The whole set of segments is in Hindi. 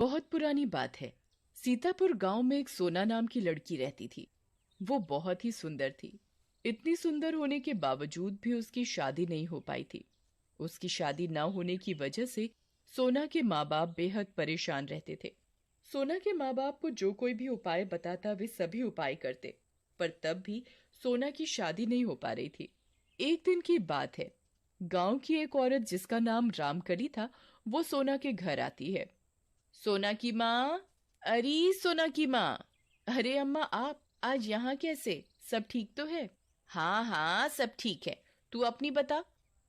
बहुत पुरानी बात है। सीतापुर गांव में एक सोना नाम की लड़की रहती थी। वो बहुत ही सुंदर थी। इतनी सुंदर होने के बावजूद भी उसकी शादी नहीं हो पाई थी। उसकी शादी न होने की वजह से सोना के माँ बाप बेहद परेशान रहते थे। सोना के माँ बाप को जो कोई भी उपाय बताता वे सभी उपाय करते, पर तब भी सोना की शादी नहीं हो पा रही थी। एक दिन की बात है। गांव की एक औरत जिसका नाम रामकली था, वो सोना के घर आती है। सोना की माँ, अरे सोना की माँ। अरे अम्मा, आप आज यहाँ कैसे? सब ठीक तो है? हाँ हाँ, सब ठीक है। तू अपनी बता।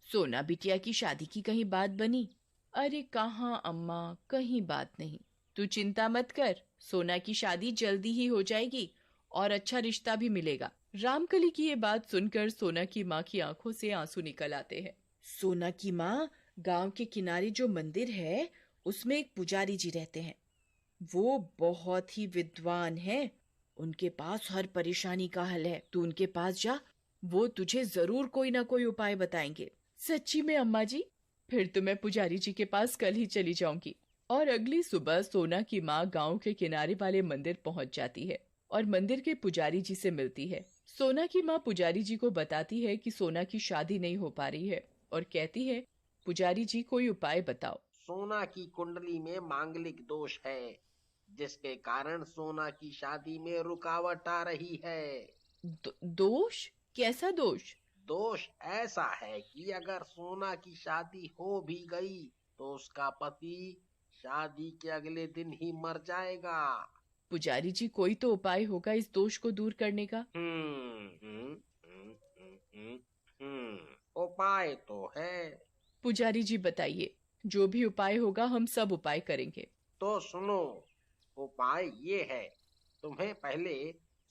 सोना बिटिया की शादी की कहीं बात बनी? अरे कहाँ अम्मा, कहीं बात नहीं। तू चिंता मत कर, सोना की शादी जल्दी ही हो जाएगी और अच्छा रिश्ता भी मिलेगा। रामकली की ये बात सुनकर सोना की माँ की आंखों से आंसू निकल आते हैं। सोना की माँ, गांव के किनारे जो मंदिर है उसमें एक पुजारी जी रहते हैं। वो बहुत ही विद्वान हैं। उनके पास हर परेशानी का हल है। तू उनके पास जा, वो तुझे जरूर कोई ना कोई उपाय बताएंगे। सच्ची में अम्मा जी? फिर तो मैं पुजारी जी के पास कल ही चली जाऊंगी। और अगली सुबह सोना की माँ गांव के किनारे वाले मंदिर पहुंच जाती है और मंदिर के पुजारी जी से मिलती है। सोना की माँ पुजारी जी को बताती है कि सोना की शादी नहीं हो पा रही है और कहती है, पुजारी जी कोई उपाय बताओ। सोना की कुंडली में मांगलिक दोष है, जिसके कारण सोना की शादी में रुकावट आ रही है। दोष? कैसा दोष? दोष ऐसा है कि अगर सोना की शादी हो भी गई तो उसका पति शादी के अगले दिन ही मर जाएगा। पुजारी जी कोई तो उपाय होगा इस दोष को दूर करने का। हम्म हम्म हम्म हम्म हम्म उपाय तो है। पुजारी जी बताइए, जो भी उपाय होगा हम सब उपाय करेंगे। तो सुनो, उपाय ये है, तुम्हें पहले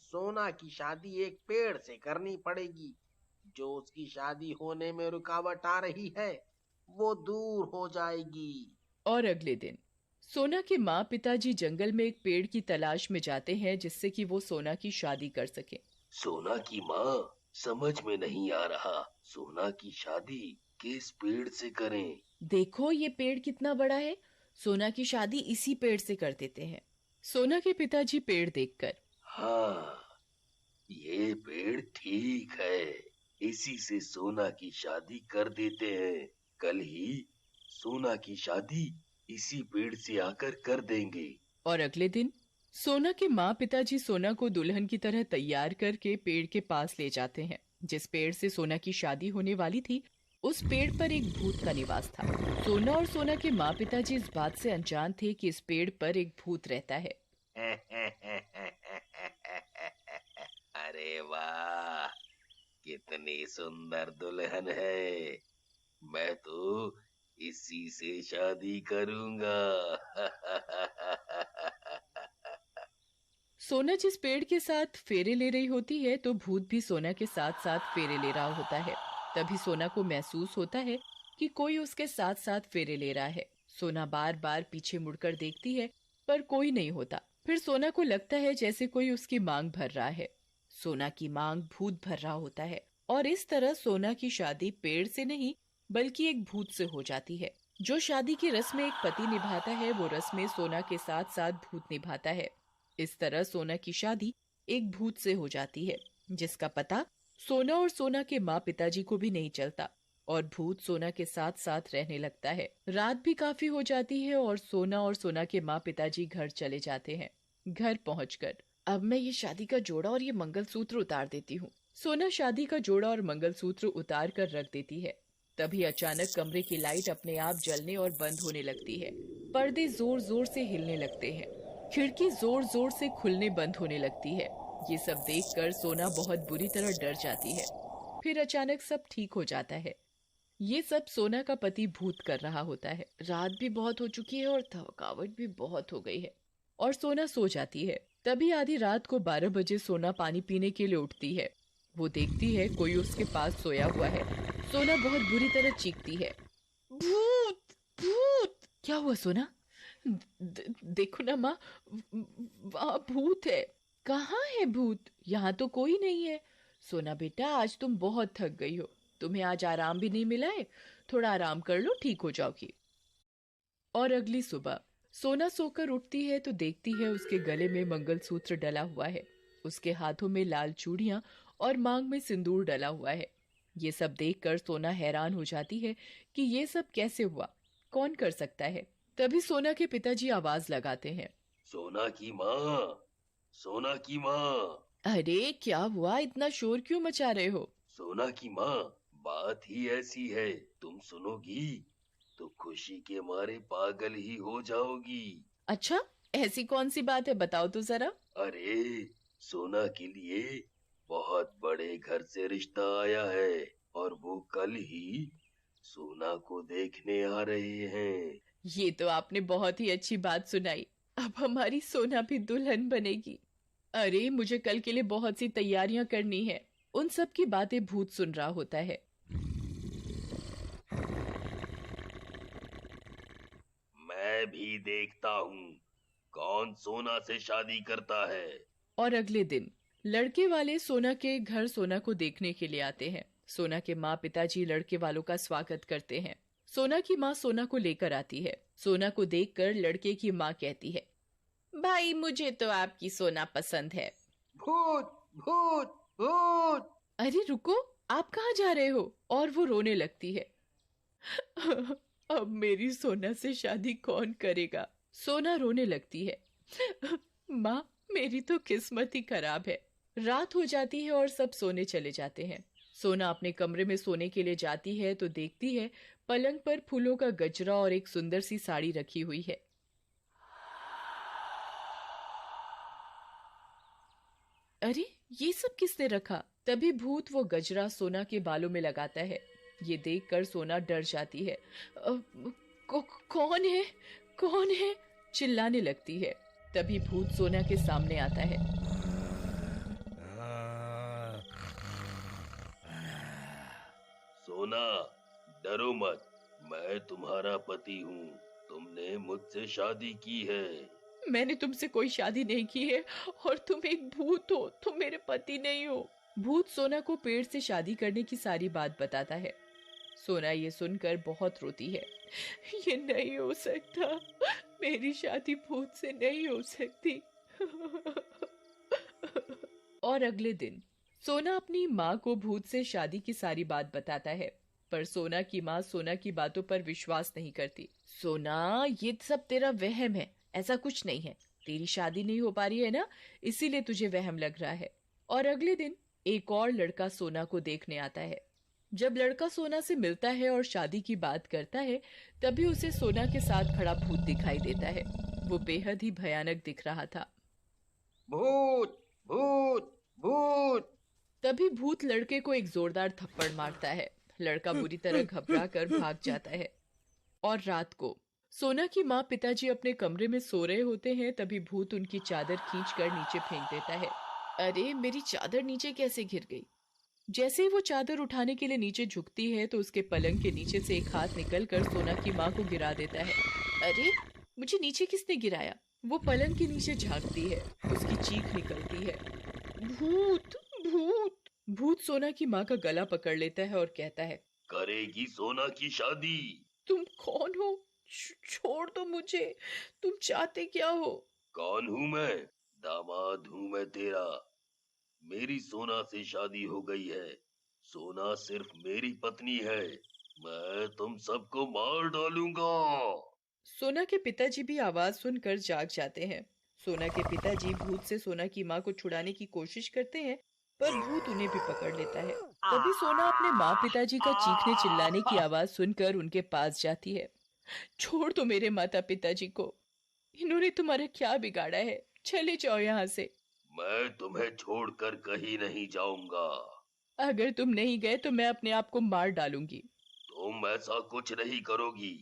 सोना की शादी एक पेड़ से करनी पड़ेगी। जो उसकी शादी होने में रुकावट आ रही है वो दूर हो जाएगी। और अगले दिन सोना के माँ पिताजी जंगल में एक पेड़ की तलाश में जाते हैं जिससे कि वो सोना की शादी कर सके। सोना की माँ, समझ में नहीं आ रहा, सोना की शादी किस पेड़ से करें? देखो ये पेड़ कितना बड़ा है, सोना की शादी इसी पेड़ से कर देते हैं। सोना के पिताजी पेड़ देखकर, हाँ, ये पेड़ ठीक है, इसी से सोना की शादी कर देते हैं। कल ही सोना की शादी इसी पेड़ से आकर कर देंगे। और अगले दिन सोना के माँ पिताजी सोना को दुल्हन की तरह तैयार करके पेड़ के पास ले जाते हैं। जिस पेड़ से सोना की शादी होने वाली थी, उस पेड़ पर एक भूत का निवास था। सोना और सोना के माँ पिताजी इस बात से अनजान थे कि इस पेड़ पर एक भूत रहता है। अरे वाह, कितनी सुंदर दुल्हन है, मैं तो इसी से शादी करूंगा। सोना जिस पेड़ के साथ फेरे ले रही होती है तो भूत भी सोना के साथ साथ फेरे ले रहा होता है। तभी सोना को महसूस होता है कि कोई उसके साथ साथ फेरे ले रहा है। सोना बार बार पीछे मुड़कर देखती है पर कोई नहीं होता। फिर सोना को लगता है जैसे कोई उसकी मांग भर रहा है। सोना की मांग भूत भर रहा होता है और इस तरह सोना की शादी पेड़ से नहीं बल्कि एक भूत से हो जाती है। जो शादी की रस्म एक पति निभाता है वो रस्में सोना के साथ साथ भूत निभाता है। इस तरह सोना की शादी एक भूत से हो जाती है जिसका पता सोना और सोना के माँ पिताजी को भी नहीं चलता और भूत सोना के साथ साथ रहने लगता है। रात भी काफी हो जाती है और सोना के माँ पिताजी घर चले जाते हैं। घर पहुंचकर अब मैं ये शादी का जोड़ा और ये मंगलसूत्र उतार देती हूँ। सोना शादी का जोड़ा और मंगलसूत्र उतार कर रख देती है। तभी अचानक कमरे की लाइट अपने आप जलने और बंद होने लगती है। पर्दे जोर जोर से हिलने लगते हैं। खिड़की जोर जोर से खुलने बंद होने लगती है। ये सब देखकर सोना बहुत बुरी तरह डर जाती है। फिर अचानक सब ठीक हो जाता है। ये सब सोना का पति भूत कर रहा होता है। रात भी बहुत हो चुकी है और थकावट भी बहुत हो गई है और सोना सो जाती है। तभी आधी रात को 12 बजे सोना पानी पीने के लिए उठती है। वो देखती है कोई उसके पास सोया हुआ है। सोना बहुत बुरी तरह चीखती है, भूत भूत। क्या हुआ सोना? देखो ना माँ, वहाँ भूत है। कहाँ है भूत? यहाँ तो कोई नहीं है। सोना बेटा, आज तुम बहुत थक गई हो, तुम्हें आज आराम भी नहीं मिला है। थोड़ा आराम कर लो, ठीक हो जाओगी। और अगली सुबह सोना सोकर उठती है तो देखती है उसके गले में मंगलसूत्र डला हुआ है, उसके हाथों में लाल चूड़ियां और मांग में सिंदूर डला हुआ है। ये सब देखकर सोना हैरान हो जाती है कि ये सब कैसे हुआ, कौन कर सकता है। तभी सोना के पिताजी आवाज लगाते हैं। सोना की माँ, सोना की माँ, अरे क्या हुआ, इतना शोर क्यों मचा रहे हो? सोना की माँ, बात ही ऐसी है, तुम सुनोगी तो खुशी के मारे पागल ही हो जाओगी। अच्छा, ऐसी कौन सी बात है, बताओ तो जरा। अरे, सोना के लिए बहुत बड़े घर से रिश्ता आया है और वो कल ही सोना को देखने आ रहे हैं। ये तो आपने बहुत ही अच्छी बात सुनाई। अब हमारी सोना भी दुल्हन बनेगी। अरे मुझे कल के लिए बहुत सी तैयारियां करनी है। उन सब की बातें भूत सुन रहा होता है। मैं भी देखता हूँ कौन सोना से शादी करता है। और अगले दिन लड़के वाले सोना के घर सोना को देखने के लिए आते हैं। सोना के माँ पिताजी लड़के वालों का स्वागत करते हैं। सोना की माँ सोना को लेकर आती है। सोना को देखकर लड़के की माँ कहती है, भाई मुझे तो आपकी सोना पसंद है। भूत भूत भूत। अरे रुको, आप कहाँ जा रहे हो? और वो रोने लगती है। अब मेरी सोना से शादी कौन करेगा? सोना रोने लगती है। माँ, मेरी तो किस्मत ही खराब है। रात हो जाती है और सब सोने चले जाते हैं। सोना अपने कमरे में सोने के लिए जाती है तो देखती है पलंग पर फूलों का गजरा और एक सुंदर सी साड़ी रखी हुई है। अरे ये सब किसने रखा? तभी भूत वो गजरा सोना के बालों में लगाता है। ये देखकर सोना डर जाती है। कौन है, कौन है? चिल्लाने लगती है। तभी भूत सोना के सामने आता है। सोना, डरो मत, मैं तुम्हारा पति हूँ, तुमने मुझसे शादी की है। मैंने तुमसे कोई शादी नहीं की है और तुम एक भूत हो, तुम मेरे पति नहीं हो। भूत सोना को पेड़ से शादी करने की सारी बात बताता है। सोना ये सुनकर बहुत रोती है। ये नहीं हो सकता, मेरी शादी भूत से नहीं हो सकती। और अगले दिन सोना अपनी माँ को भूत से शादी की सारी बात बताता है, पर सोना की माँ सोना की बातों पर विश्वास नहीं करती। सोना, ये सब तेरा वहम है, ऐसा कुछ नहीं है। तेरी शादी नहीं हो पा रही है ना, इसीलिए तुझे वहम लग रहा है। और अगले दिन एक और लड़का सोना को देखने आता है। जब लड़का सोना से मिलता है और शादी की बात करता है, तभी उसे सोना के साथ खड़ा भूत दिखाई देता है। वो बेहद ही भयानक दिख रहा था। भूत भूत भूत। तभी भूत लड़के को एक जोरदार थप्पड़ मारता है। लड़का बुरी तरह घबरा कर भाग जाता है। और रात को सोना की माँ पिताजी अपने कमरे में सो रहे होते हैं, तभी भूत उनकी चादर खींचकर नीचे फेंक देता है। अरे मेरी चादर नीचे कैसे गिर गई? जैसे ही वो चादर उठाने के लिए नीचे झुकती है तो उसके पलंग के नीचे से एक हाथ निकलकर सोना की माँ को गिरा देता है। अरे मुझे नीचे किसने गिराया? वो पलंग के नीचे झांकती है, उसकी चीख निकलती है, भूत भूत। भूत सोना की माँ का गला पकड़ लेता है और कहता है, करेगी सोना की शादी। तुम कौन हो? छोड़ दो मुझे, तुम चाहते क्या हो? कौन हूँ मैं? दामाद हूँ मैं तेरा। मेरी सोना से शादी हो गई है, सोना सिर्फ मेरी पत्नी है, मैं तुम सबको मार डालूंगा। सोना के पिताजी भी आवाज सुनकर जाग जाते हैं। सोना के पिताजी भूत से सोना की माँ को छुड़ाने की कोशिश करते हैं, पर भूत उन्हें भी पकड़ लेता है। तभी सोना अपने माँ पिताजी का चीखने चिल्लाने की आवाज सुनकर उनके पास जाती है। छोड़ दो मेरे माता पिताजी को, इन्होंने तुम्हारा क्या बिगाड़ा है? चले जाओ यहाँ से। मैं तुम्हें छोड़कर कहीं नहीं जाऊंगा। अगर तुम नहीं गए तो मैं अपने आप को मार डालूंगी। तुम ऐसा कुछ नहीं करोगी,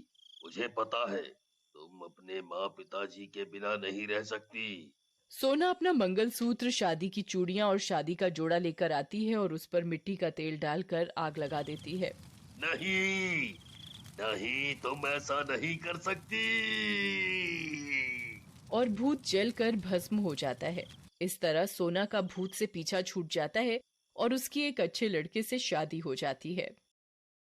मुझे पता है तुम अपने माँ पिताजी के बिना नहीं रह सकती। सोना अपना मंगलसूत्र, शादी की चूड़ियां और शादी का जोड़ा लेकर आती है और उस पर मिट्टी का तेल डालकर आग लगा देती है। नहीं, नहीं, तुम ऐसा नहीं कर सकती। और भूत जलकर भस्म हो जाता है। इस तरह सोना का भूत से पीछा छूट जाता है और उसकी एक अच्छे लड़के से शादी हो जाती है।